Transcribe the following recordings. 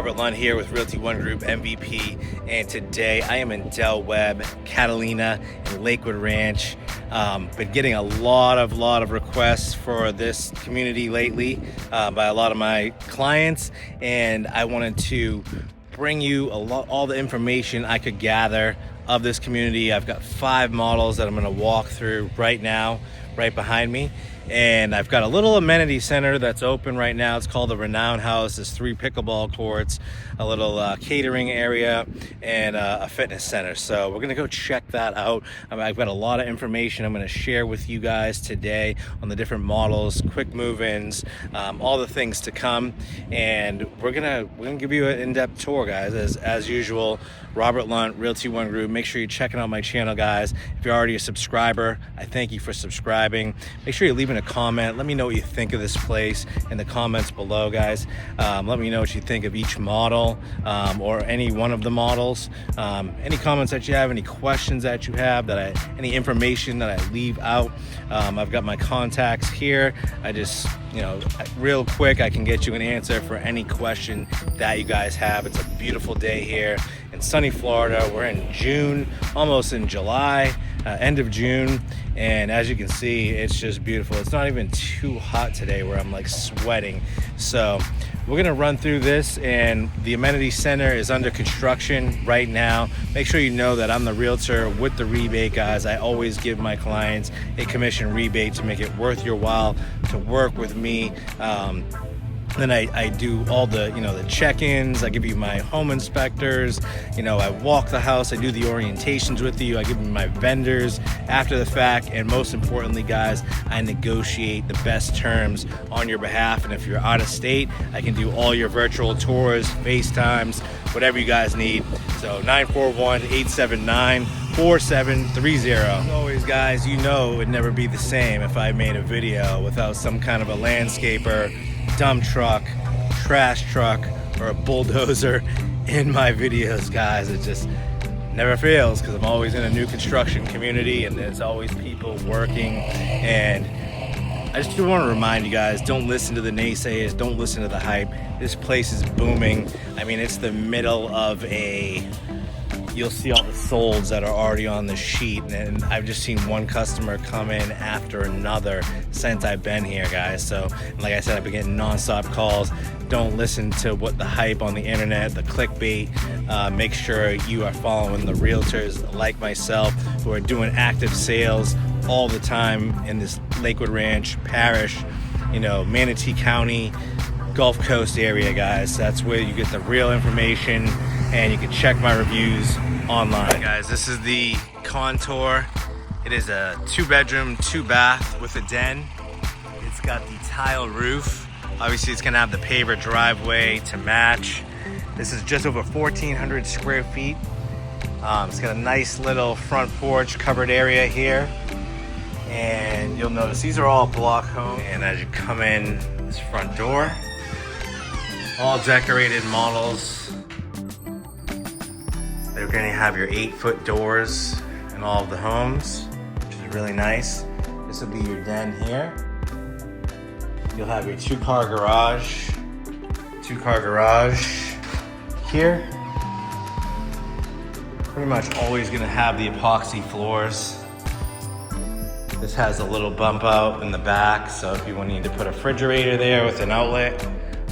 Robert Lund here with Realty One Group MVP, and today I am in Webb Catalina in Lakewood Ranch. Been getting a lot of requests for this community lately by a lot of my clients, and I wanted to bring you all the information I could gather of this community. I've got 5 models that I'm going to walk through right now, right behind me. And I've got a little amenity center that's open right now. It's called the Renown House. There's 3 pickleball courts, a little catering area, and a fitness center. So we're gonna go check that out. I've got a lot of information I'm gonna share with you guys today on the different models, quick move-ins, all the things to come. And we're gonna give you an in-depth tour, guys. As usual, Robert Lunt, Realty One Group. Make sure you're checking out my channel, guys. If you're already a subscriber, I thank you for subscribing. Make sure you're leaving a comment. Let me know what you think of this place in the comments below, guys. Let me know what you think of each model or any one of the models. Any comments that you have, any questions that you have, any information that I leave out. I've got my contacts here. I just, real quick, I can get you an answer for any question that you guys have. It's a beautiful day here in sunny Florida. We're in June, almost in July, end of June, and as you can see, it's just beautiful. It's not even too hot today where I'm like sweating. So we're gonna run through this, and the amenity center is under construction right now. Make sure you know that I'm the realtor with the rebate, guys. I always give my clients a commission rebate to make it worth your while to work with me. Then I do all the, the check-ins. I give you my home inspectors. I walk the house. I do the orientations with you. I give you my vendors after the fact. And most importantly, guys, I negotiate the best terms on your behalf. And if you're out of state, I can do all your virtual tours, FaceTimes, whatever you guys need. So 941-879-4730. As always, guys, it would never be the same if I made a video without some kind of a landscaper, dump truck, trash truck, or a bulldozer in my videos, guys. It just never fails because I'm always in a new construction community and there's always people working. And I just want to remind you guys, don't listen to the naysayers, don't listen to the hype. This place is booming. I mean, it's the middle of you'll see all the solds that are already on the sheet, and I've just seen one customer come in after another since I've been here, guys. So like I said, I've been getting nonstop calls. Don't listen to what the hype on the internet, the clickbait. Make sure you are following the realtors like myself who are doing active sales all the time in this Lakewood Ranch parish, Manatee County, Gulf Coast area, guys. That's where you get the real information, and you can check my reviews online. Guys, this is the Contour. It is a 2-bedroom, 2-bath with a den. It's got the tile roof. Obviously, it's gonna have the paver driveway to match. This is just over 1,400 square feet. It's got a nice little front porch covered area here. And you'll notice these are all block homes. And as you come in this front door, all decorated models. They're gonna have your 8-foot doors in all of the homes, which is really nice. This will be your den here. You'll have your 2-car garage here. Pretty much always gonna have the epoxy floors. This has a little bump out in the back, so if you need to put a refrigerator there with an outlet,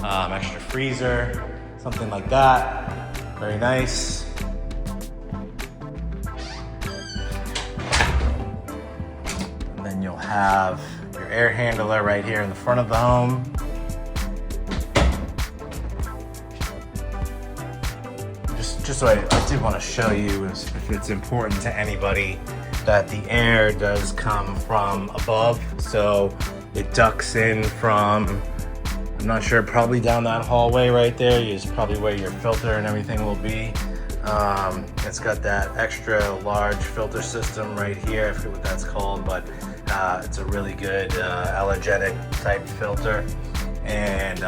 extra freezer, something like that, very nice. You'll have your air handler right here in the front of the home. Just so I did want to show you, if it's important to anybody, that the air does come from above. So it ducts in from, I'm not sure, probably down that hallway right there is probably where your filter and everything will be. It's got that extra large filter system right here. I forget what that's called, but it's a really good allergenic type filter. And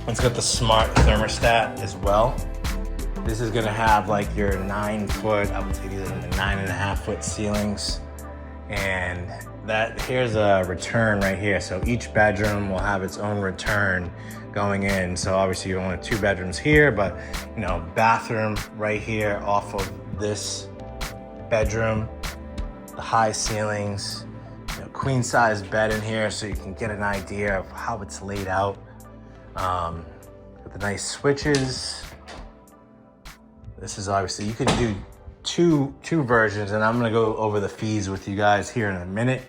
it's got the smart thermostat as well. This is gonna have like your 9-foot, I would say these are the 9.5-foot ceilings. And here's a return right here. So each bedroom will have its own return going in. So obviously you only have 2 bedrooms here, but you know, bathroom right here off of this bedroom, the high ceilings, you know, queen size bed in here, so you can get an idea of how it's laid out. With the nice switches. This is obviously, you can do two versions, and I'm gonna go over the fees with you guys here in a minute.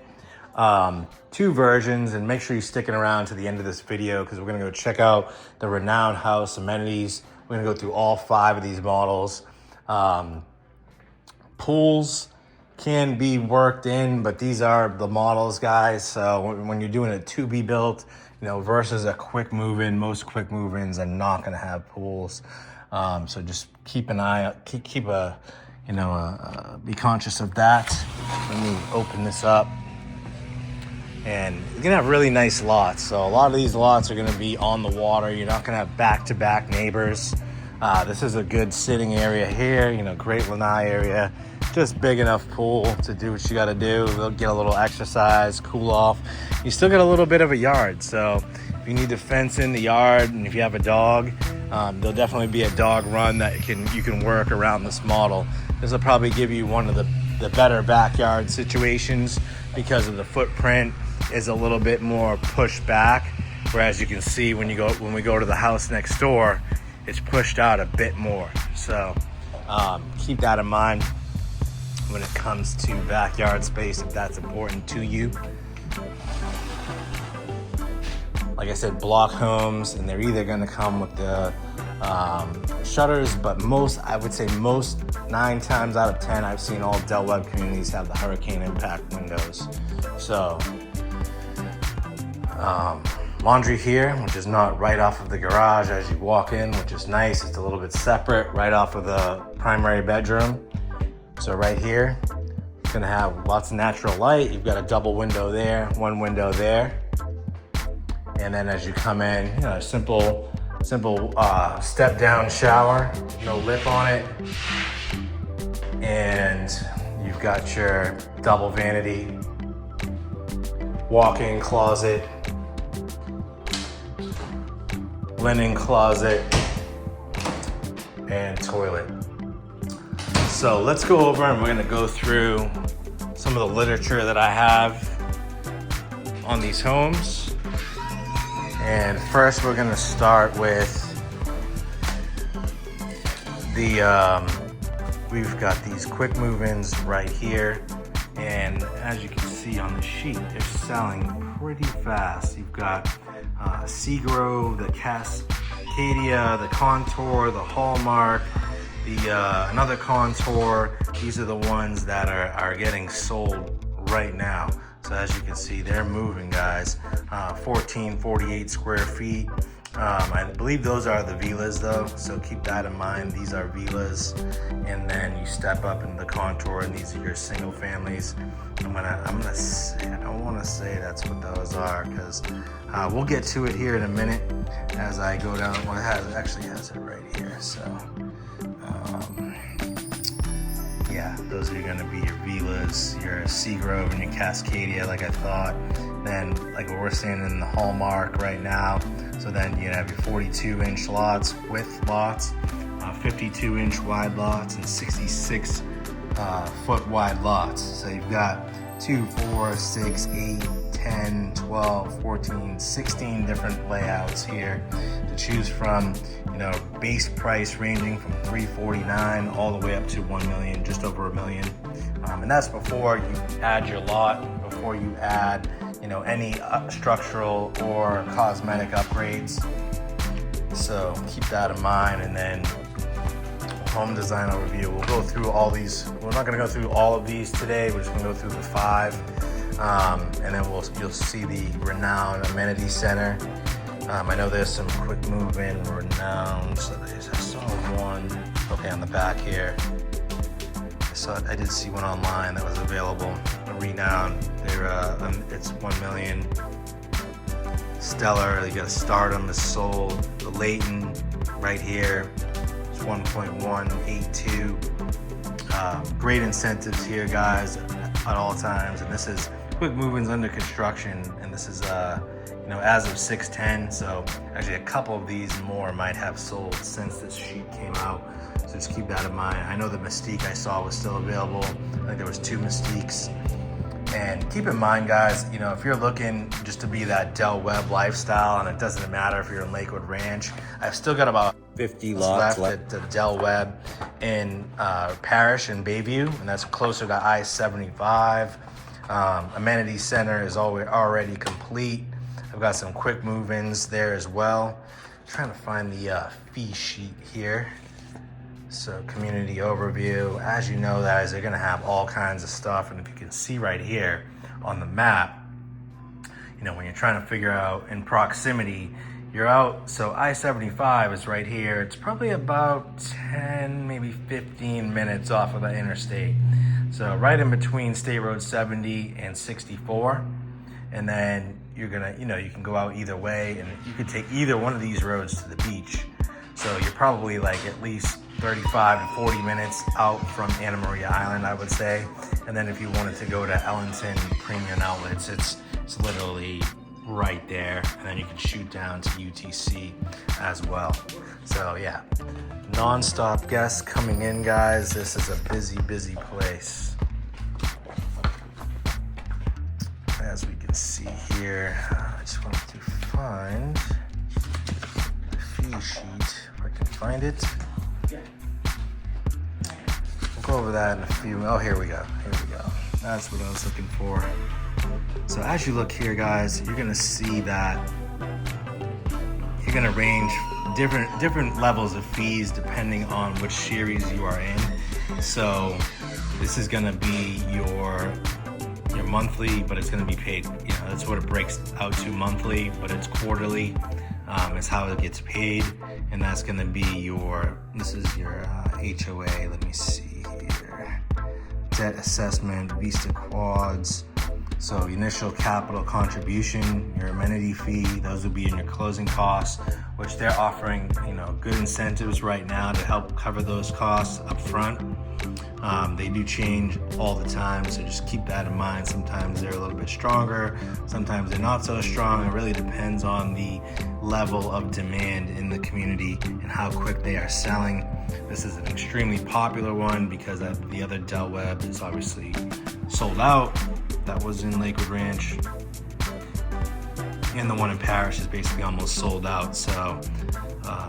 2 versions, and make sure you're sticking around to the end of this video because we're gonna go check out the renowned house amenities. We're gonna go through all 5 of these models. Pools can be worked in, but these are the models, guys. So when you're doing a to be built, you know, versus a quick move-in, most quick move-ins are not gonna have pools. So just keep an eye out, keep a, you know, be conscious of that. Let me open this up. And you're gonna have really nice lots. So a lot of these lots are gonna be on the water. You're not gonna have back-to-back neighbors. This is a good sitting area here, you know, great lanai area. Just big enough pool to do what you gotta do. They'll get a little exercise, cool off. You still got a little bit of a yard. So if you need to fence in the yard, and if you have a dog, there'll definitely be a dog run that you can work around this model. This will probably give you one of the better backyard situations because of the footprint is a little bit more pushed back. Whereas you can see when we go to the house next door, it's pushed out a bit more. So keep that in mind when it comes to backyard space, if that's important to you. Like I said, block homes, and they're either gonna come with the shutters, but I would say most 9 times out of 10, I've seen all Del Webb communities have the hurricane impact windows. So laundry here, which is not right off of the garage as you walk in, which is nice. It's a little bit separate right off of the primary bedroom. So right here, it's gonna have lots of natural light. You've got a double window there, 1 window there. And then as you come in, you know, a simple step down shower, no lip on it. And you've got your double vanity, walk-in closet, linen closet, and toilet. So let's go over and we're gonna go through some of the literature that I have on these homes. And first we're gonna start with we've got these quick move-ins right here. And as you can see on the sheet, they're selling pretty fast. You've got Seagrove, the Cascadia, the Contour, the Hallmark, another Contour. These are the ones that are getting sold right now. So as you can see, they're moving, guys. 1448 square feet. I believe those are the villas though, so keep that in mind. These are villas, and then you step up into the Contour, and these are your single families. I'm gonna say, I don't want to say that's what those are, because we'll get to it here in a minute as I go down. Well, it actually has it right here. So yeah, those are gonna be your villas, your Seagrove and your Cascadia, like I thought. Then, like what we're seeing in the Hallmark right now. So then you have your 42-inch lots, width lots, 52-inch wide lots, and 66-foot wide lots. So you've got 2, 4, 6, 8, 10, 12, 14, 16 different layouts here to choose from. You know, base price ranging from $349 all the way up to $1 million, just over $1 million. And that's before you add your lot, before you add, you know, any structural or cosmetic upgrades. So keep that in mind. And then home design overview. We'll go through all these. We're not gonna go through all of these today. We're just gonna go through the 5. And then you'll see the renowned Amenity Center. I know there's some quick move-in renowned. So I saw one, okay, on the back here. I did see one online that was available. A renowned. It's $1 million. Stellar. You got a Stardom is sold. The Layton right here. It's 1.182. Great incentives here, guys. at all times. And this is quick moving's under construction, and this is as of 6/10. So actually a couple of these more might have sold since this sheet came out. So just keep that in mind. I know the Mystique I saw was still available. I think there was 2 Mystiques. And keep in mind, guys, if you're looking just to be that Del Webb lifestyle, and it doesn't matter if you're in Lakewood Ranch, I've still got about 50 lots left at Del Webb in Parish and Bayview, and that's closer to I-75. Amenity Center is already complete. I've got some quick move-ins there as well. I'm trying to find the fee sheet here. So community overview, as you know, guys, they're gonna have all kinds of stuff. And if you can see right here on the map, when you're trying to figure out in proximity, you're out, so I-75 is right here. It's probably about 10, maybe 15 minutes off of the interstate. So right in between State Road 70 and 64. And then you're gonna, you can go out either way, and you could take either one of these roads to the beach. So you're probably like at least 35 to 40 minutes out from Anna Maria Island, I would say. And then if you wanted to go to Ellington Premium Outlets, it's literally right there. And then you can shoot down to UTC as well. So yeah, non-stop guests coming in, guys. This is a busy, busy place. As we can see here, I just wanted to find the fee sheet, if I can find it. We'll go over that in a few. Oh, here we go. That's what I was looking for. So as you look here, guys, you're gonna see that you're gonna range different levels of fees depending on which series you are in. So this is gonna be your monthly, but it's gonna be paid, that's what it breaks out to, monthly, but it's quarterly, is how it gets paid. And that's gonna be this is your HOA, let me see here. Debt assessment, Vista quads. So initial capital contribution, your amenity fee, those will be in your closing costs, which they're offering, good incentives right now to help cover those costs up front. They do change all the time, so just keep that in mind. Sometimes they're a little bit stronger, sometimes they're not so strong. It really depends on the level of demand in the community and how quick they are selling. This is an extremely popular one because the other Del Webb is obviously sold out. That was in Lakewood Ranch. And the one in Parish is basically almost sold out. So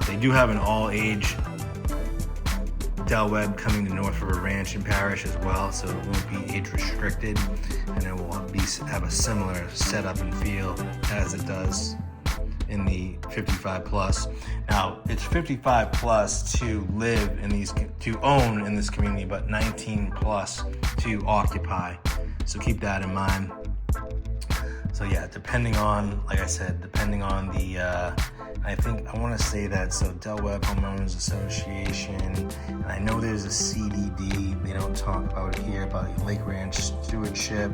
they do have an all-age Del Webb coming to North River Ranch and Parish as well, so it won't be age restricted, and it will have a similar setup and feel as it does in the 55 plus. Now it's 55 plus to live in to own in this community, but 19 plus to occupy. So keep that in mind. So yeah, depending on the, I want to say that, so Del Webb Homeowners Association, and I know there's a CDD, they don't talk about it here, about Lake Ranch Stewardship.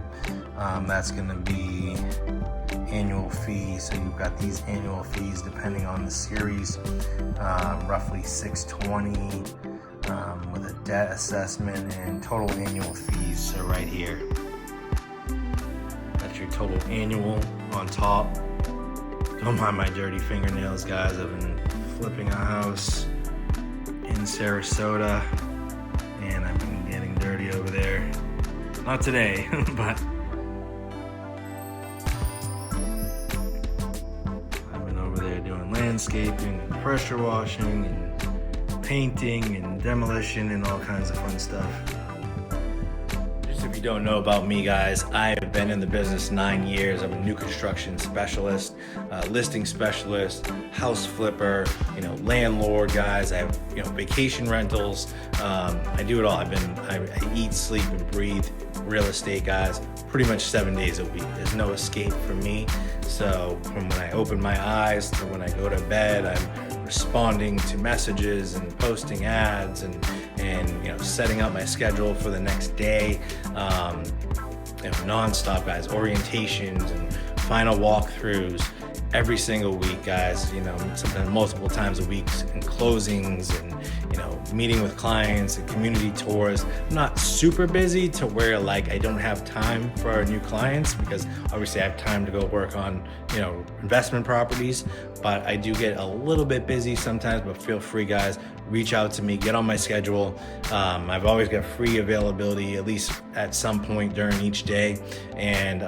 That's going to be annual fees. So you've got these annual fees depending on the series, roughly $620 with a debt assessment and total annual fees. So right here, that's your total annual on top. Don't mind my dirty fingernails, guys. I've been flipping a house in Sarasota, and I've been getting dirty over there. Not today, but I've been over there doing landscaping and pressure washing and painting and demolition and all kinds of fun stuff. If you don't know about me, guys, I've been in the business 9 years. I'm a new construction specialist, listing specialist, house flipper, landlord, guys. I have, vacation rentals. I do it all. I eat, sleep, and breathe real estate, guys, pretty much 7 days a week. There's no escape from me. So from when I open my eyes to when I go to bed, I'm responding to messages and posting ads and setting up my schedule for the next day, nonstop, guys. Orientations and final walkthroughs every single week, guys. Sometimes multiple times a week, and closings, you know, meeting with clients and community tours. I'm not super busy to where like I don't have time for our new clients, because obviously I have time to go work on, you know, investment properties, but I do get a little bit busy sometimes. But feel free, guys, reach out to me, get on my schedule. I've always got free availability at least at some point during each day, and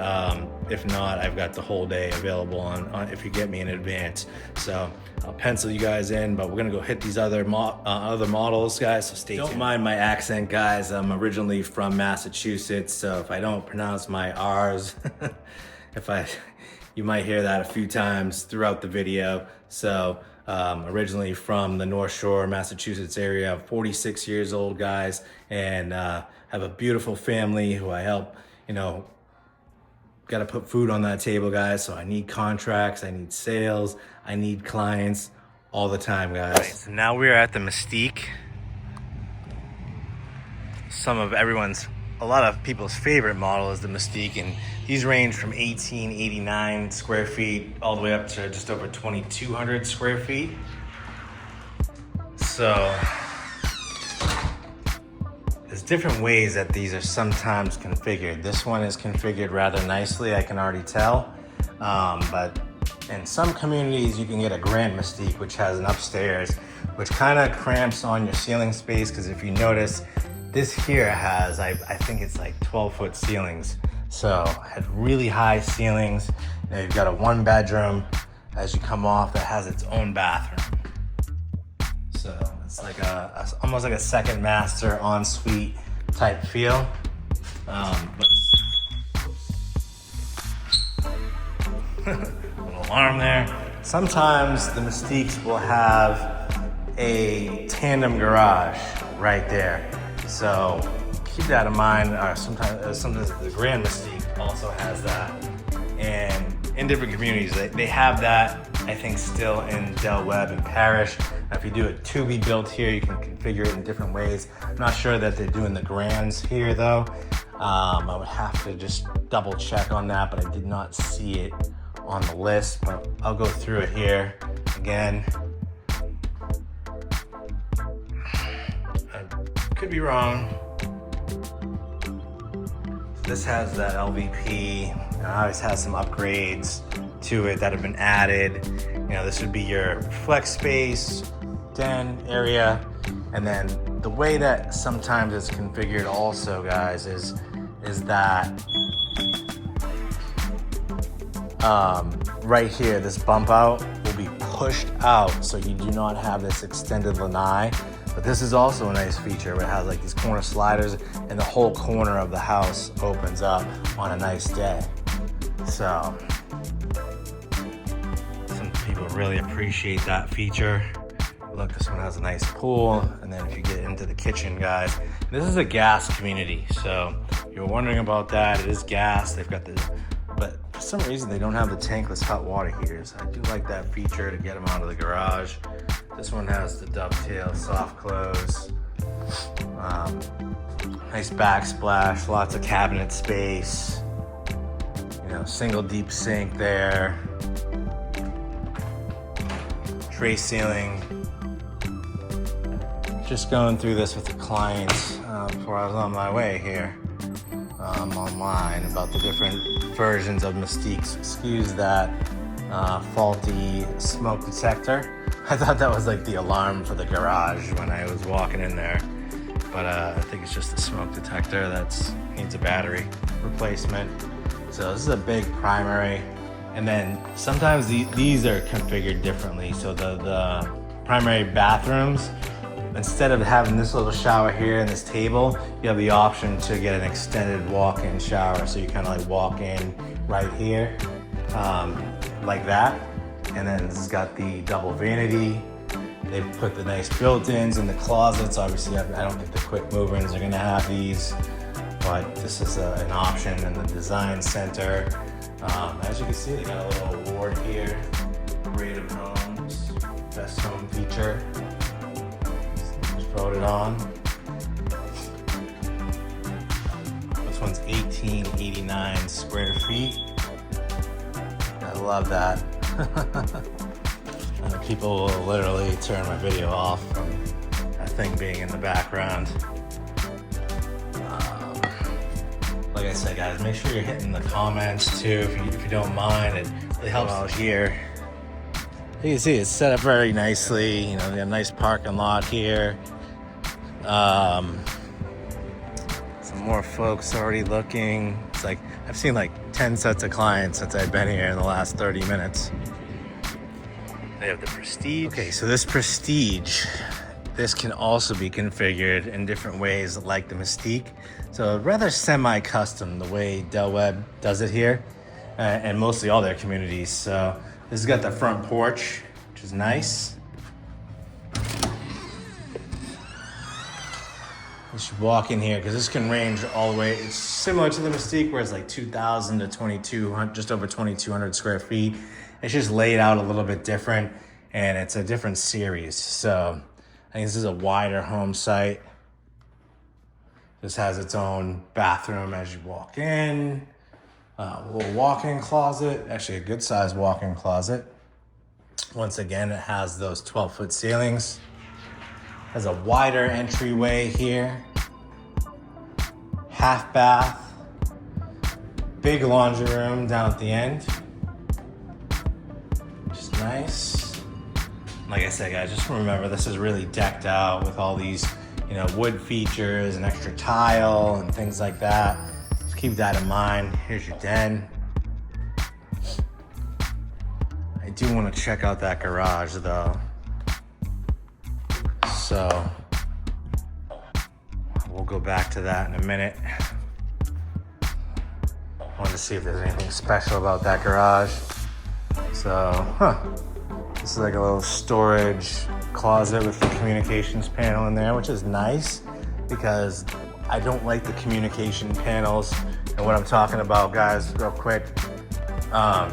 if not, I've got the whole day available on if you get me in advance. So I'll pencil you guys in, but we're gonna go hit these other models, guys, so stay tuned. Don't mind my accent, guys. I'm originally from Massachusetts, so if I don't pronounce my R's, you might hear that a few times throughout the video. So originally from the North Shore, Massachusetts area. I'm 46 years old, guys, and have a beautiful family who I help, you know, got to put food on that table, guys. So I need contracts, I need sales, I need clients all the time, guys. Right, so now we're at the Mystique. A lot of people's favorite model is the Mystique, and these range from 1889 square feet all the way up to just over 2,200 square feet. So there's different ways that these are sometimes configured. This one is configured rather nicely, I can already tell. But in some communities, you can get a Grand Mystique, which has an upstairs, which kind of cramps on your ceiling space, because if you notice, this here has, I think it's like 12-foot ceilings. So it has really high ceilings. Now you've got a 1-bedroom as you come off that has its own bathroom. So it's like almost like a second master ensuite type feel. Little alarm there. Sometimes the Mystiques will have a tandem garage right there. So keep that in mind. Sometimes the Grand Mystique also has that. And in different communities, they have that, I think, still in Del Webb and Parish. Now, if you do it to be built here, you can configure it in different ways. I'm not sure that they're doing the Grands here, though. I would have to just double check on that, but I did not see it on the list. But I'll go through it here again. Could be wrong. This has that LVP. It always has some upgrades to it that have been added. You know, this would be your flex space, den area, and then the way that sometimes it's configured also, guys, is that right here, this bump out will be pushed out, so you do not have this extended lanai. But this is also a nice feature where it has like these corner sliders, and the whole corner of the house opens up on a nice day. So some people really appreciate that feature. Look, this one has a nice pool. And then if you get into the kitchen, guys, this is a gas community. So if you're wondering about that, it is gas. They've got but for some reason they don't have the tankless hot water heaters. I do like that feature to get them out of the garage. This one has the dovetail soft close. Nice backsplash, lots of cabinet space. You know, single deep sink there. Tray ceiling. Just going through this with the clients before I was on my way here. Online about the different versions of Mystiques. Excuse that faulty smoke detector. I thought that was like the alarm for the garage when I was walking in there, but I think it's just a smoke detector that needs a battery replacement. So this is a big primary, and then sometimes these are configured differently. So the primary bathrooms, instead of having this little shower here and this table, you have the option to get an extended walk-in shower. So you kind of like walk in right here, like that. And then this has got the double vanity. They've put the nice built-ins in the closets. Obviously, I don't think the quick move-ins are gonna have these, but this is an option in the design center. As you can see, they got a little award here, Creative Homes, Best Home Feature. Just voted on. This one's 1889 square feet. I love that. People will literally turn my video off at thing being in the background. Like I said, guys, make sure you're hitting the comments too if you don't mind. It really helps out here. You can see it's set up very nicely. You know, we got a nice parking lot here. Some more folks already looking. It's like I've seen like 10 sets of clients since I've been here in the last 30 minutes. They have the Prestige. Okay, so this Prestige, this can also be configured in different ways like the Mystique. So rather semi-custom the way Del Webb does it here and mostly all their communities. So this has got the front porch, which is nice. You should walk in here because this can range all the way. It's similar to the Mystique where it's like 2,000 to 2,200, just over 2,200 square feet. It's just laid out a little bit different and it's a different series. So I think this is a wider home site. This has its own bathroom as you walk in. A little walk-in closet, actually a good sized walk-in closet. Once again, it has those 12-foot ceilings. Has a wider entryway here. Half bath. Big laundry room down at the end. Just nice. Like I said, guys, just remember this is really decked out with all these, you know, wood features and extra tile and things like that. Just keep that in mind. Here's your den. I do want to check out that garage though. So we'll go back to that in a minute. I wanted to see if there's anything special about that garage. So, this is like a little storage closet with the communications panel in there, which is nice because I don't like the communication panels. And what I'm talking about, guys, real quick, right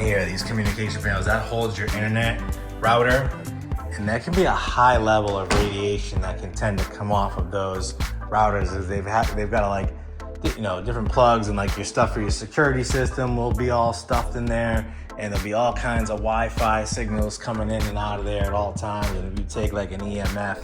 here, these communication panels, that holds your internet router, and that can be a high level of radiation that can tend to come off of those routers as they've got to, like, you know, different plugs, and like your stuff for your security system will be all stuffed in there, and there'll be all kinds of Wi-Fi signals coming in and out of there at all times. And if you take like an EMF,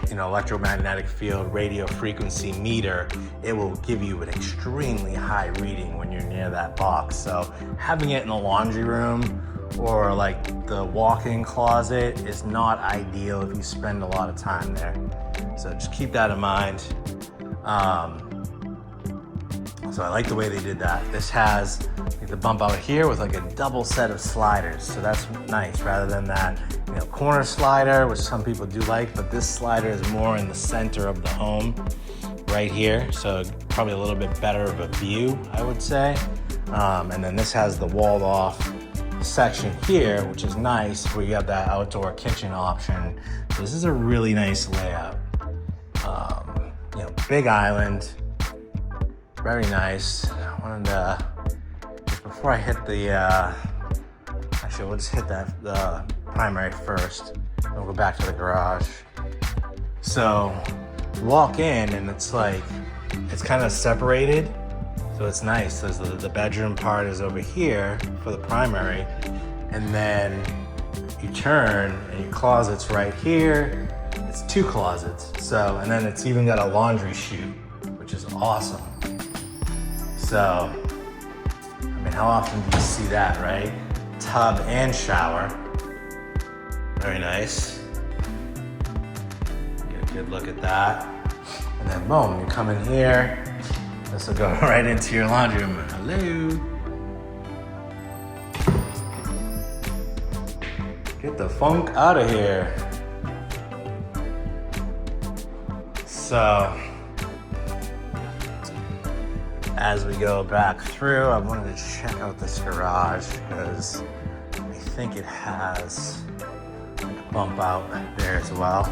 you know, electromagnetic field radio frequency meter, it will give you an extremely high reading when you're near that box. So having it in the laundry room or like the walk-in closet is not ideal if you spend a lot of time there. So just keep that in mind. So I like the way they did that. This has like the bump out here with like a double set of sliders. So that's nice rather than that, you know, corner slider, which some people do like, but this slider is more in the center of the home right here. So probably a little bit better of a view, I would say. And then this has the walled off section here, which is nice, where you have that outdoor kitchen option. So this is a really nice layout. You know, big island, very nice. I wanted to, just before I hit the, actually we'll just hit the primary first, then we'll go back to the garage. So walk in and it's like, it's kind of separated. So it's nice. So the bedroom part is over here for the primary, and then you turn and your closet's right here. It's two closets. So, and then it's even got a laundry chute, which is awesome. So, I mean, how often do you see that, right? Tub and shower. Very nice. Get a good look at that. And then boom, you come in here. This will go right into your laundry room. Hello. Get the funk out of here. So, as we go back through, I wanted to check out this garage because I think it has like a bump out there as well.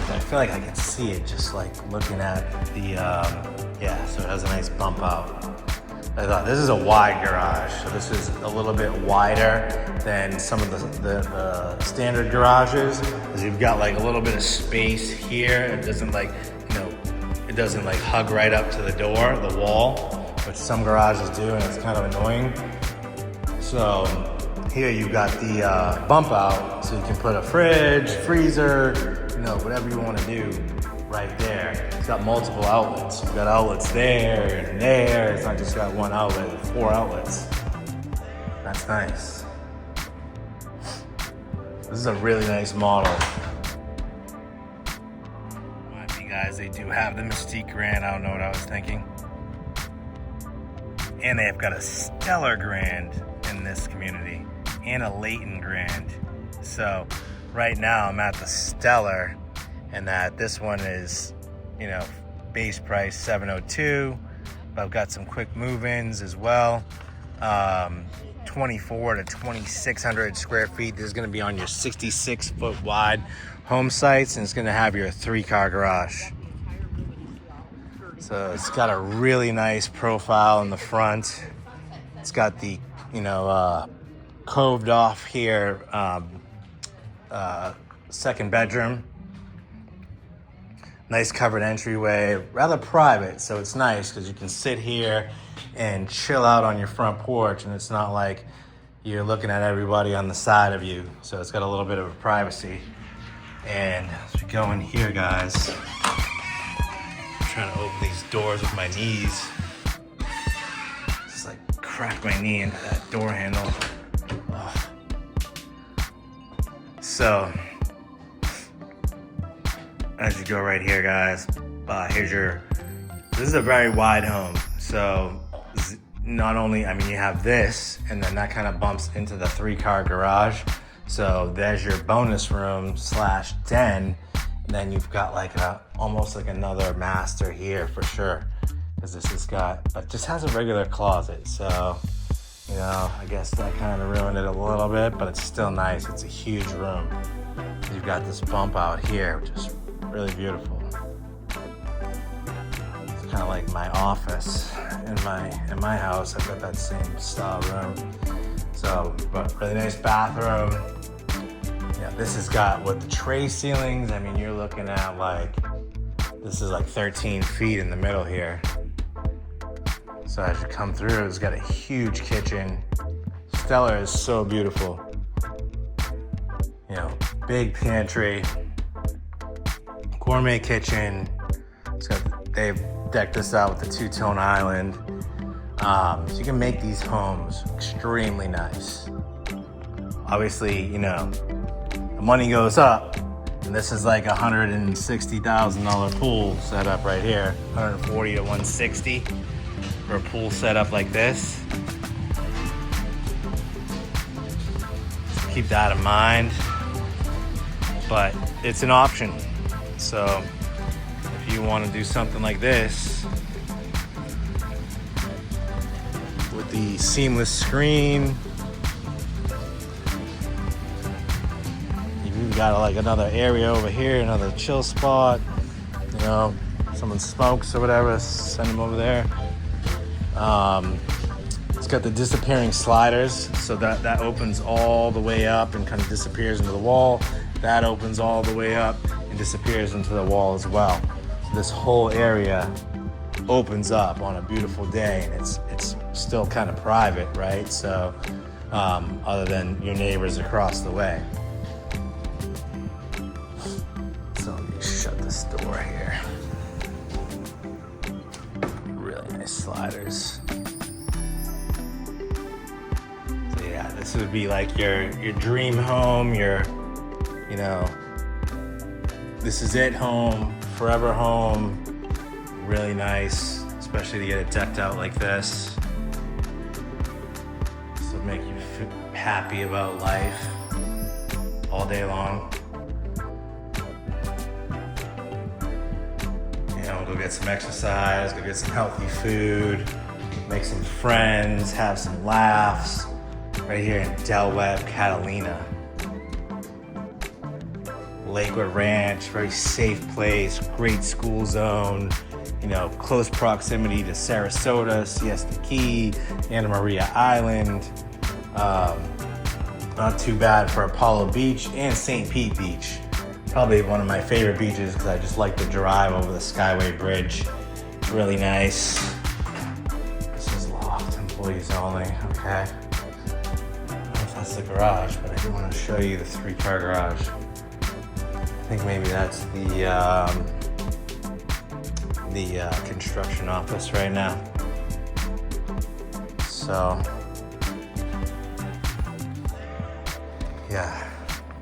I feel like I can see it just like looking at the, yeah, so it has a nice bump out. I thought this is a wide garage, so this is a little bit wider than some of the standard garages, because you've got like a little bit of space here. It doesn't like, you know, it doesn't like hug right up to the door, the wall, which some garages do, and it's kind of annoying. So Here you've got the bump out, so you can put a fridge, freezer, you know, whatever you want to do right there. It's got multiple outlets. You've got outlets there and there. It's not just got one outlet, it's 4 outlets. That's nice. This is a really nice model. You guys, they do have the Mystique Grand. I don't know what I was thinking. And they've got a Stellar Grand in this community and a Layton Grand. So right now I'm at the Stellar, and that this one is, you know, base price $702, but I've got some quick move-ins as well. 24 to 2,600 square feet. This is going to be on your 66-foot wide home sites, and it's going to have your 3-car garage. So it's got a really nice profile in the front. It's got the, you know, coved off here second bedroom. Nice covered entryway, rather private, so it's nice because you can sit here and chill out on your front porch, and it's not like you're looking at everybody on the side of you. So it's got a little bit of privacy. And as we go in here, guys, I'm trying to open these doors with my knees. Just like crack my knee into that door handle. Ugh. So as you go right here, guys, this is a very wide home. So not only, I mean, you have this, and then that kind of bumps into the 3-car garage. So there's your bonus room / den. And then you've got like almost like another master here for sure. Because this has got, but just has a regular closet. So, you know, I guess that kind of ruined it a little bit, but it's still nice. It's a huge room. You've got this bump out here, which is really beautiful. It's kind of like my office in my house. I've got that same style room. So, but really nice bathroom. Yeah, this has got with the tray ceilings. I mean, you're looking at like, this is like 13 feet in the middle here. So as you come through, it's got a huge kitchen. Stellar is so beautiful. You know, big pantry, gourmet kitchen. They've decked this out with the 2-tone island. So you can make these homes extremely nice. Obviously, you know, the money goes up, and this is like $160,000 pool setup right here, 140 to 160 for a pool setup like this. So keep that in mind, but it's an option. So if you want to do something like this with the seamless screen, you've got like another area over here, another chill spot. You know, someone smokes or whatever, send them over there. It's got the disappearing sliders, so that opens all the way up and kind of disappears into the wall. That opens all the way up and disappears into the wall as well. So this whole area opens up on a beautiful day, and it's still kind of private, right? So other than your neighbors across the way. So let me shut this door here. Really nice sliders. So yeah, this would be like your dream home, you know, this is it home, forever home. Really nice, especially to get it decked out like this. This will make you happy about life all day long. You know, go get some exercise, go get some healthy food, make some friends, have some laughs right here in Webb Catalina. Lakewood Ranch, very safe place, great school zone, you know, close proximity to Sarasota, Siesta Key, Anna Maria Island. Not too bad for Apollo Beach and St. Pete Beach. Probably one of my favorite beaches because I just like the drive over the Skyway Bridge. It's really nice. This is loft, employees only, okay. I don't know if that's the garage, but I do want to show you the 3-car garage. I think maybe that's the construction office right now. So, yeah,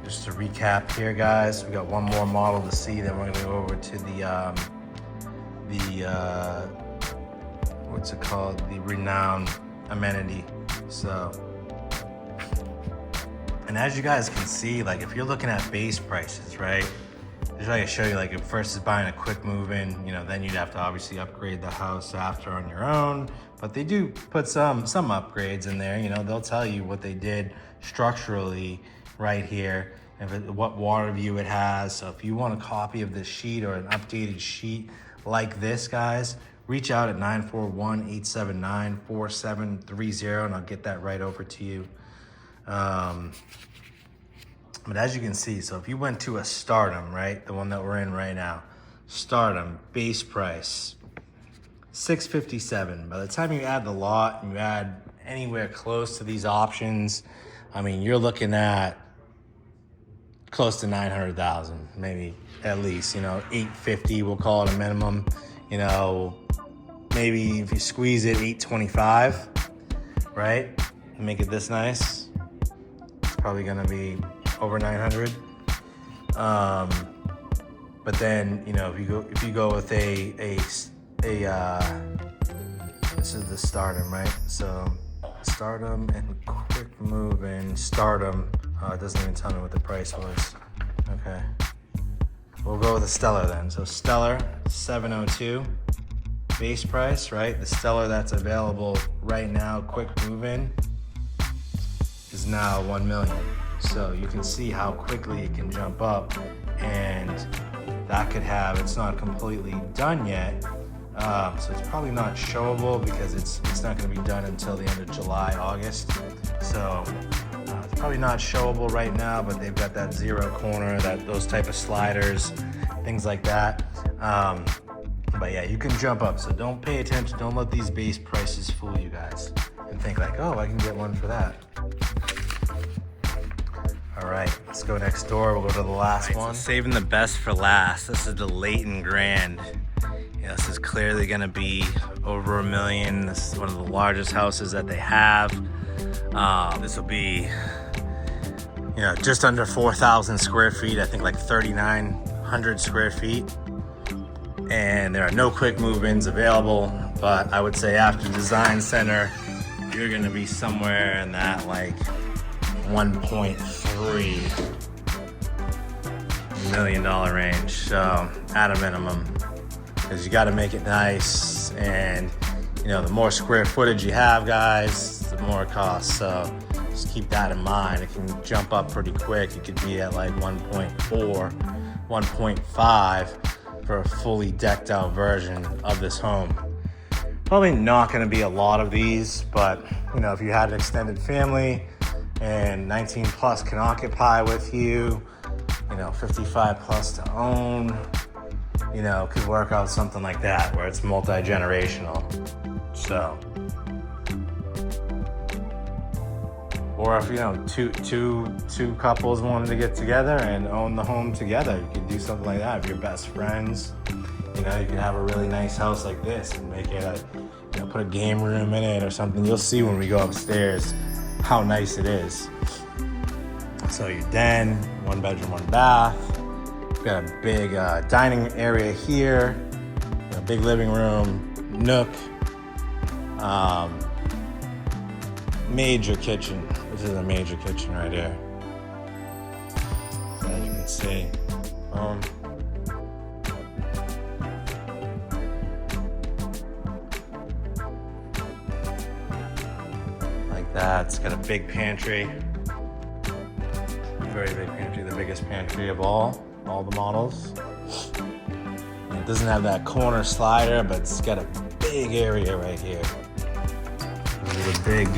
just to recap here, guys, we got one more model to see, then we're gonna go over to the what's it called? The renowned Amenity. So, and as you guys can see, like if you're looking at base prices, right? Just like I show you, like if first is buying a quick move in, you know, then you'd have to obviously upgrade the house after on your own. But they do put some upgrades in there. You know, they'll tell you what they did structurally right here, and what water view it has. So if you want a copy of this sheet or an updated sheet like this, guys, reach out at 941-879-4730 and I'll get that right over to you. But as you can see, so if you went to a Stardom, right, the one that we're in right now, Stardom base price $657. By the time you add the lot and you add anywhere close to these options, I mean, you're looking at close to 900,000, maybe at least, you know, 850, we'll call it a minimum. You know, maybe if you squeeze it, 825, right? And make it this nice. It's probably gonna be over 900. But then, you know, if you go with a this is the Stardom, right? So Stardom and quick move in Stardom. It doesn't even tell me what the price was. Okay. We'll go with the Stellar then. So Stellar, 702. Base price, right? The Stellar that's available right now, quick move in, is now 1 million. So you can see how quickly it can jump up, and that could have, it's not completely done yet. So it's probably not showable because it's not going to be done until the end of July, August. So it's probably not showable right now, but they've got that zero corner, those type of sliders, things like that. But yeah, you can jump up. So don't pay attention. Don't let these base prices fool you guys and think like, oh, I can get one for that. All right, let's go next door. We'll go to the last one. So saving the best for last. This is the Layton Grand. Yeah, this is clearly gonna be over $1 million. This is one of the largest houses that they have. This will be, you know, just under 4,000 square feet. I think like 3,900 square feet. And there are no quick move-ins available, but I would say after design center, you're gonna be somewhere in that like 1.3 million range. So at a minimum, because you got to make it nice, and you know, the more square footage you have, guys, the more it costs. So just keep that in mind. It can jump up pretty quick. It could be at like 1.4, 1.5 for a fully decked out version of this home. Probably not going to be a lot of these, but you know, if you had an extended family and 19 plus can occupy with you, you know, 55 plus to own, you know, could work out something like that where it's multi-generational. So, or if, you know, two couples wanted to get together and own the home together, you could do something like that. If you're best friends, you know, you could have a really nice house like this and make it a, you know, put a game room in it or something. You'll see when we go upstairs how nice it is. So your den, 1 bedroom, 1 bath. We've got a big dining area here, a big living room, nook, major kitchen. This is a major kitchen right here. As you can see, like that. It's got a big pantry, very big pantry, the biggest pantry of all the models. It doesn't have that corner slider, but it's got a big area right here. This is a big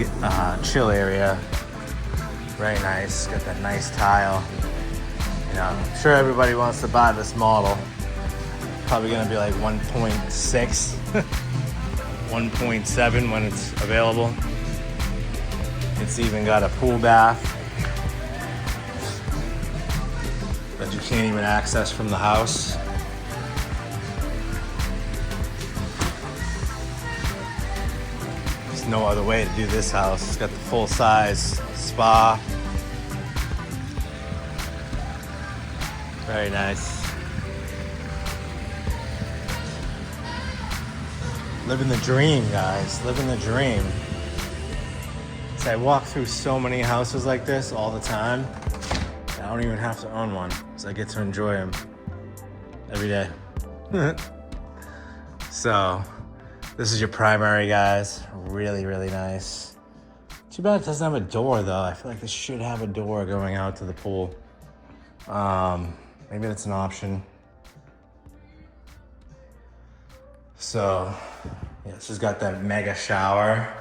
chill area. Very nice. Got that nice tile. You know, I'm sure everybody wants to buy this model. Probably gonna be like 1.6, 1.7 when it's available. It's even got a pool bath. that you can't even access from the house. There's no other way to do this house. It's got the full-size spa. Very nice. Living the dream, guys. Living the dream. So I walk through so many houses like this all the time. I don't even have to own one, so I get to enjoy them every day. So, this is your primary, guys. Really, really nice. Too bad it doesn't have a door, though. I feel like this should have a door going out to the pool. Maybe that's an option. So, yeah, this has got that mega shower.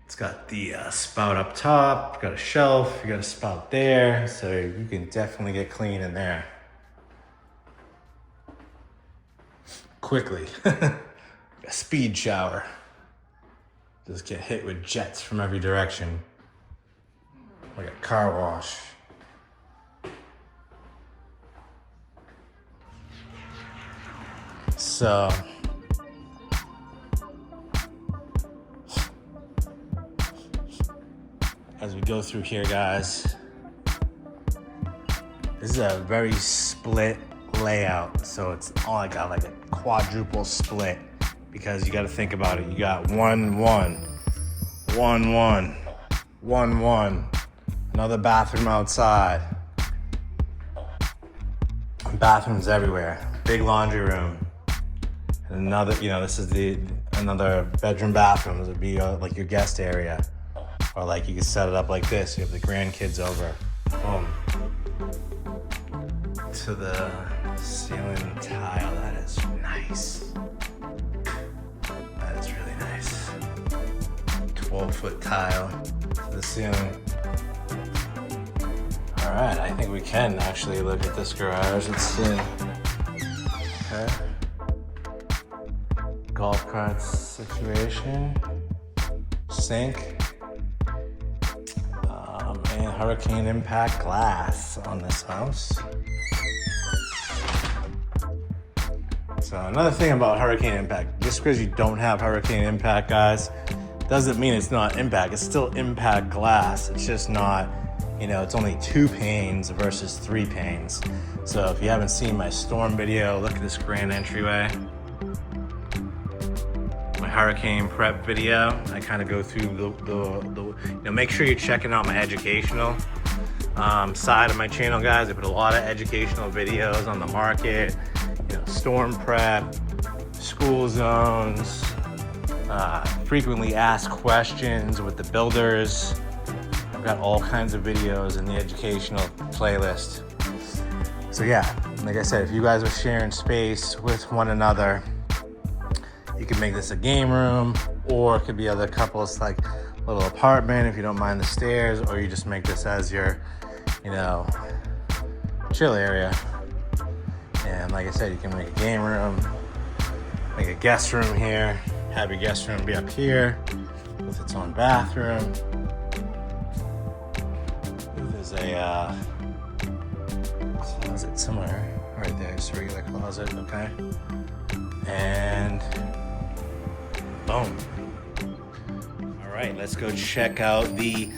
It's got the spout up top, got a shelf, you got a spout there, so you can definitely get clean in there. Quickly. A speed shower. Just get hit with jets from every direction. Like a car wash. So, as we go through here, guys, this is a very split layout. So it's all like a quadruple split, because you got to think about it. You got 1 1 1 1 1 1, another bathroom outside, bathrooms everywhere, big laundry room, and another, this is another bedroom bathroom. This would be like your guest area. Or like you can set it up like this. You have the grandkids over. Boom. To the ceiling tile. That is nice. That is really nice. 12-foot tile to the ceiling. All right, I think we can actually look at this garage. Let's see. Okay. Golf cart situation. Sink. And hurricane impact glass on this house. So another thing about hurricane impact, just because you don't have hurricane impact, guys, doesn't mean it's not impact. It's still impact glass. It's just not, it's only 2 panes versus 3 panes. So if you haven't seen my storm video, look at this grand entryway. My hurricane prep video, I kind of go through the make sure you're checking out my educational side of my channel, guys. I put a lot of educational videos on the market, storm prep, school zones, frequently asked questions with the builders. I've got all kinds of videos in the educational playlist. So yeah, like I said, if you guys are sharing space with one another, you can make this a game room, or it could be other couples, like little apartment if you don't mind the stairs, or you just make this as your, chill area. And like I said, you can make a game room, make a guest room here, have your guest room be up here with its own bathroom. There's a closet somewhere right there, just a regular closet, okay? And boom. All right, let's go check out the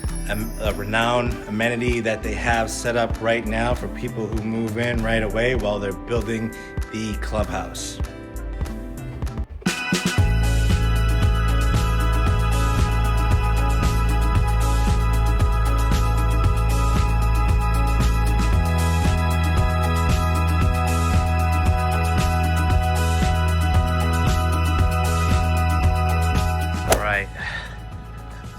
renowned amenity that they have set up right now for people who move in right away while they're building the clubhouse.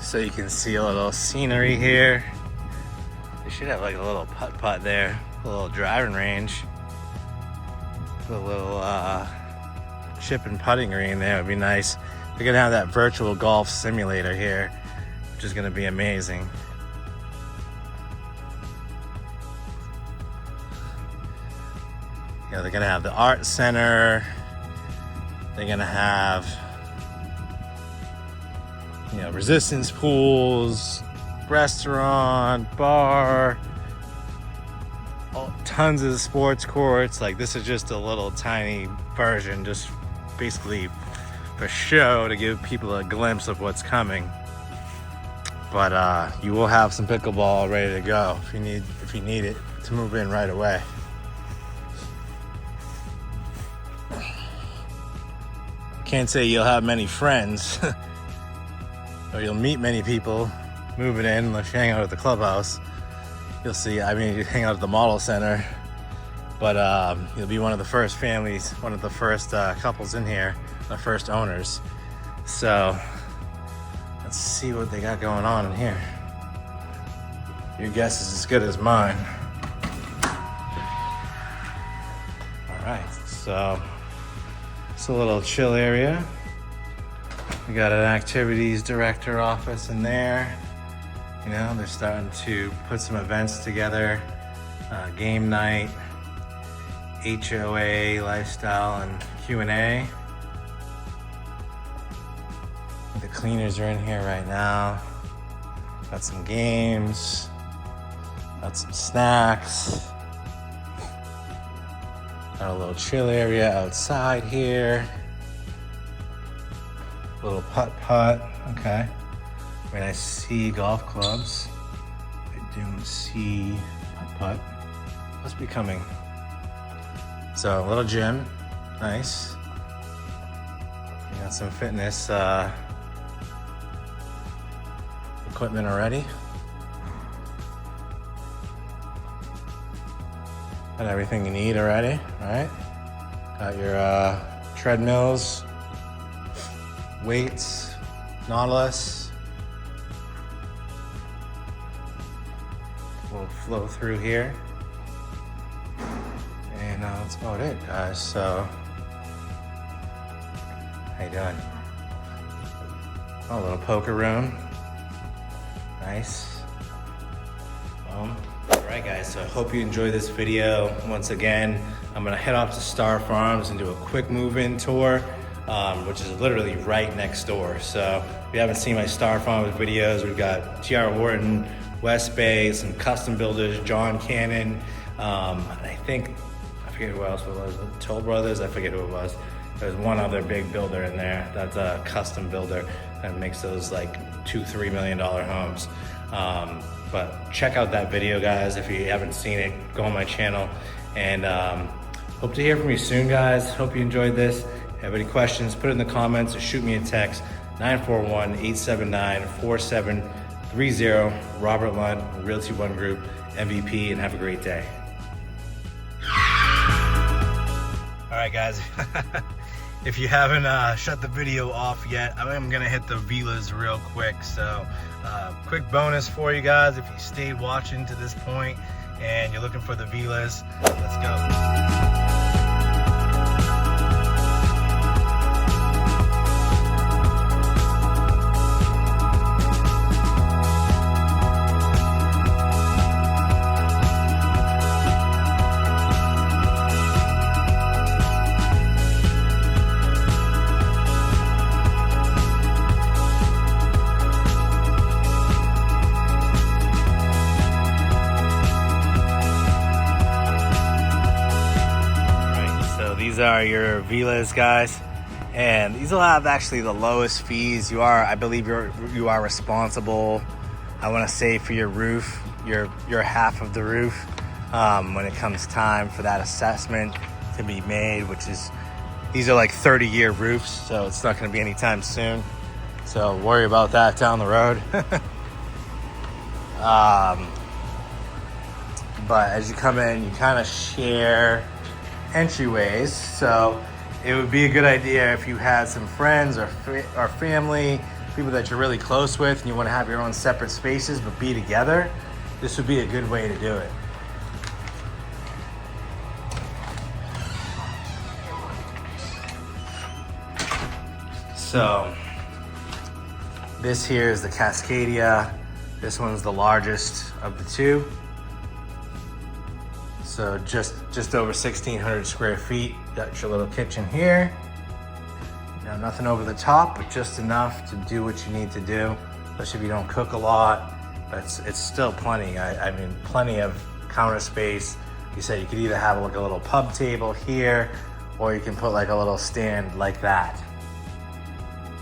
So you can see a little scenery here. They should have like a little putt-putt there, a little driving range, a little chip and putting green there would be nice. They're gonna have that virtual golf simulator here, which is gonna be amazing. They're gonna have the art center. They're gonna have resistance pools, restaurant, bar, tons of sports courts. Like, this is just a little tiny version, just basically for show to give people a glimpse of what's coming. But you will have some pickleball ready to go if you need it to move in right away. Can't say you'll have many friends or you'll meet many people moving in unless you hang out at the clubhouse. You'll see, I mean, you hang out at the model center, but you'll be one of the first families, one of the first couples in here, the first owners. So let's see what they got going on in here. Your guess is as good as mine. All right, so it's a little chill area. We got an activities director office in there. You know, they're starting to put some events together. Game night, HOA, lifestyle, and Q&A. The cleaners are in here right now. Got some games, got some snacks. Got a little chill area outside here. Little putt-putt, okay. I mean, I see golf clubs. I don't see putt-putt. Must be coming. So, a little gym, nice. You got some fitness equipment already. Got everything you need already, right? Got your treadmills, weights, Nautilus. We'll flow through here. And that's about it, guys. So, how you doing? Oh, a little poker room. Nice. Boom. Alright guys, so I hope you enjoyed this video. Once again, I'm gonna head off to Star Farms and do a quick move-in tour, which is literally right next door. So if you haven't seen my Star Farms videos, we've got T.R. Horton, West Bay, some custom builders, John Cannon, and I forget who else it was, Toll Brothers, I forget who it was. There's one other big builder in there that's a custom builder that makes those like $2-3 million homes. But check out that video, guys. If you haven't seen it, go on my channel. And hope to hear from you soon, guys. Hope you enjoyed this. If you have any questions, put it in the comments or shoot me a text, 941-879-4730. Robert Lunt, Realty One Group, MVP, and have a great day. All right, guys. If you haven't shut the video off yet, I'm gonna hit the villas real quick. So quick bonus for you guys if you stayed watching to this point and you're looking for the villas. Let's go. These are your villas, guys, and these will have actually the lowest fees. I believe you are responsible, I want to say, for your roof, your half of the roof, when it comes time for that assessment to be made, which is, these are like 30-year roofs, so it's not going to be anytime soon. So worry about that down the road. But as you come in, you kind of share entryways, so it would be a good idea if you had some friends or family, people that you're really close with, and you want to have your own separate spaces but be together. This would be a good way to do it. So this here is the Cascadia. This one's the largest of the two. So just over 1,600 square feet. Got your little kitchen here. Now, nothing over the top, but just enough to do what you need to do, especially if you don't cook a lot. But it's still plenty. I mean, plenty of counter space. you said, you could either have like a little pub table here, or you can put like a little stand like that.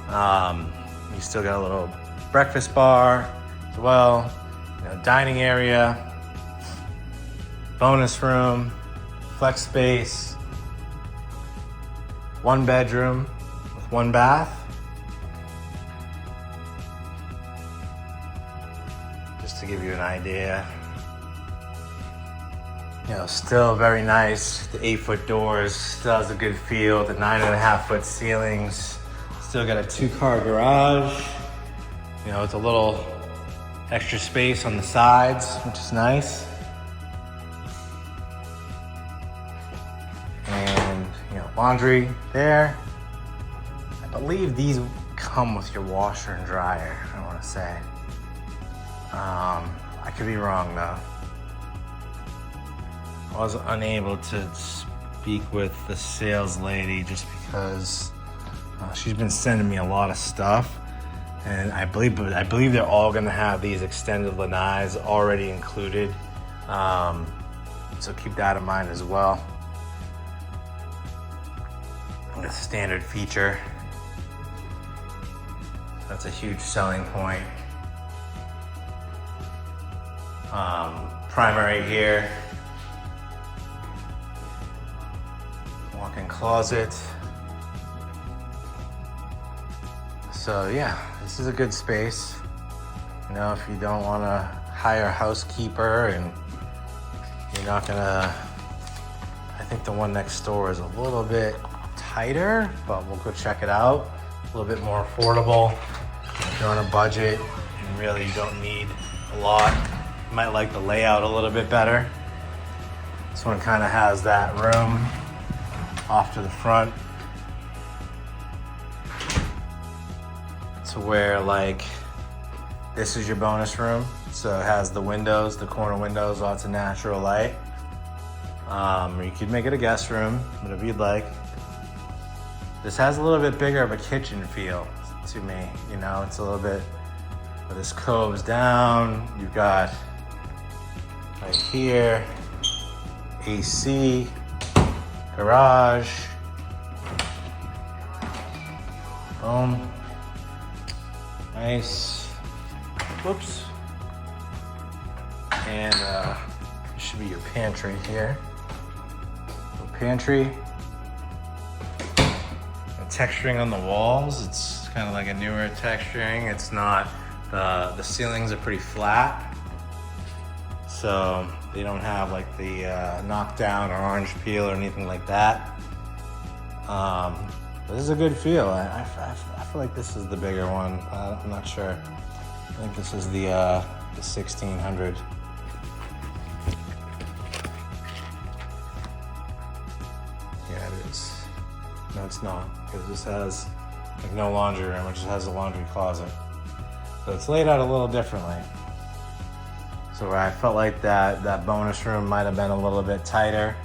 You still got a little breakfast bar as well, dining area, bonus room, flex space, 1 bedroom with 1 bath. Just to give you an idea. Still very nice. The 8-foot doors still has a good feel. The 9.5-foot ceilings. Still got a 2-car garage. It's a little extra space on the sides, which is nice. And laundry there. I believe these come with your washer and dryer, I want to say. I could be wrong though. I was unable to speak with the sales lady just because she's been sending me a lot of stuff, and I believe they're all going to have these extended lanais already included. So keep that in mind as well. A standard feature. That's a huge selling point. Primary here. Walk-in closet. So yeah, this is a good space. If you don't want to hire a housekeeper and you're not gonna, I think the one next door is a little bit tighter, but we'll go check it out. A little bit more affordable. If you're on a budget and really you don't need a lot, you might like the layout a little bit better. This one kind of has that room off to the front to where this is your bonus room. So it has the windows, the corner windows, lots of natural light. Or you could make it a guest room, whatever you'd like. This has a little bit bigger of a kitchen feel to me. It's a little bit where this coves down. You've got right here, AC, garage, boom, nice, whoops, and this should be your pantry here. Little pantry. Texturing on the walls, it's kind of like a newer texturing. It's not, the ceilings are pretty flat, so they don't have the knockdown or orange peel or anything like that. But this is a good feel. I feel like this is the bigger one. I'm not sure. I think this is the 1600. Yeah, it is. No, it's not, because this has no laundry room. It just has a laundry closet. So it's laid out a little differently. So I felt like that bonus room might have been a little bit tighter,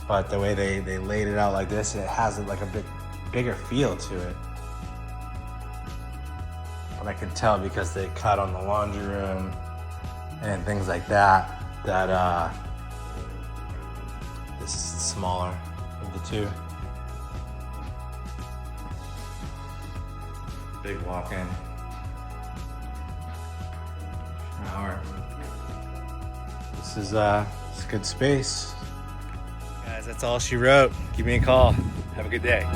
but the way they laid it out like this, it has a bit bigger feel to it. But I could tell because they cut on the laundry room and things like that, this is the smaller of the two. Big walk-in shower. This is it's a good space. Guys, that's all she wrote. Give me a call. Have a good day.